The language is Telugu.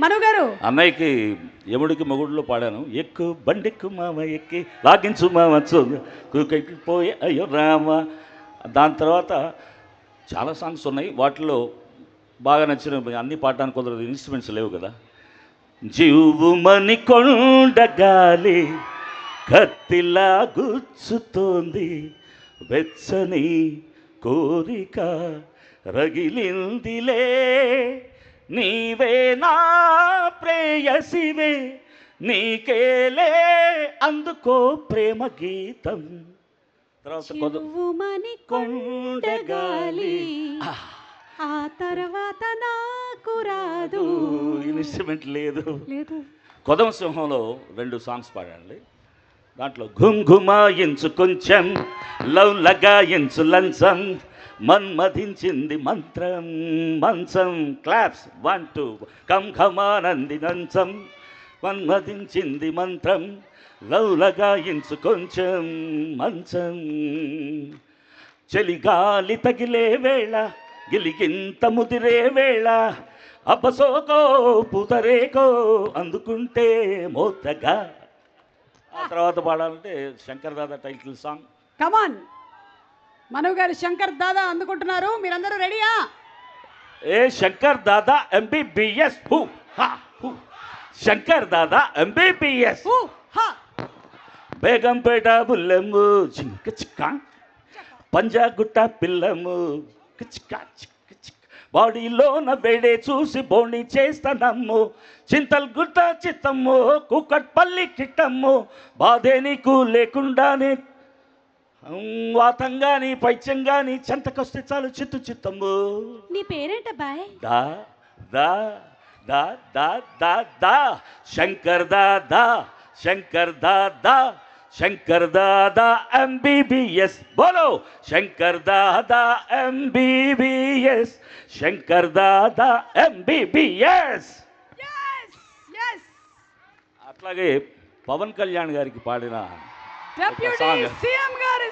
మను గారు. అన్నయ్యకి యముడికి మొగుడులో పాడాను. ఎక్కు బండెక్కు మామ ఎక్కి లాగించు మామ పోయే అయ్యో రామ. దాని తర్వాత చాలా సాంగ్స్ ఉన్నాయి. వాటిలో బాగా నచ్చిన అన్ని పాడడానికి కుదరదు, ఇన్స్ట్రుమెంట్స్ లేవు కదా. జీవుమని కొండ గాలి కత్తిలా గుచ్చుతోంది, వెచ్చని కోరిక రగిలిందిలే, నీవే నా ప్రేయసివే, నీకేలే అందుకో ప్రేమ గీతం. జీవుమని కొండ గాలి ఆ తర్వాత నాకు రాదు. ఇన్స్ట్రుమెంట్ లేదు. లేదు. కొదమ సింహంలో 2 సాంగ్స్ పాడండి. దాంట్లో ఘుంఘుమాయించు కొంచెం, లవ్ లగాయించు లంచం, మన్మధించింది మంత్రం మంచం. క్లాప్స్ 1 2. కం ఖమానంది నంచం, మన్మధించింది మంత్రం, లవ్ లగాయించు కొంచెం మంచం. చలిగాలి తగిలే వేళ, గిలిగింత ముదిరే వేళ, అపసోకో పుతరేకో అందుకుంటే మోతగా. ఆ తర్వాత పాడాలంటే Shankar Dada title song. Come on Manu గారు, శంకర్ దాదా అందుకుంటున్నారు. మీరందరూ రెడీయా? ఏ శంకర్ దాదా ఎంబీబీఎస్ హూ హా హూ, శంకర్ దాదా ఎంబీబీఎస్. బేగంపేట బుల్లెమ్ము జింక చిక్క, పంజాగుట్ట పిల్లము చిక్క చిక్క చిక్క, బాడీలోన వేడే చూసి బోణి చేస్తానమ్ము, చింతల్ గుట్ట చిత్తమ్ము, కుక్కట్పల్లి కిట్టమ్ము, బాధే నీకు లేకుండానే వాతంగాని పైత్యంగాని చెంతకొస్తే చాలు చిత్తు చిత్తమ్ము. నీ పేరేంట బాయ్? దా దా దా దా దా దా శంకర్ దాదా, శంకర్ దాదా, శంకర్ దాదా ఎంబీబీఎస్. బోలో శంకర్ దాదా ఎంబీబీఎస్, శంకర్ దాదా ఎంబీబీఎస్. అట్లాగే పవన్ కళ్యాణ్ గారికి పాడిన డెప్యూటీ సీఎం గారి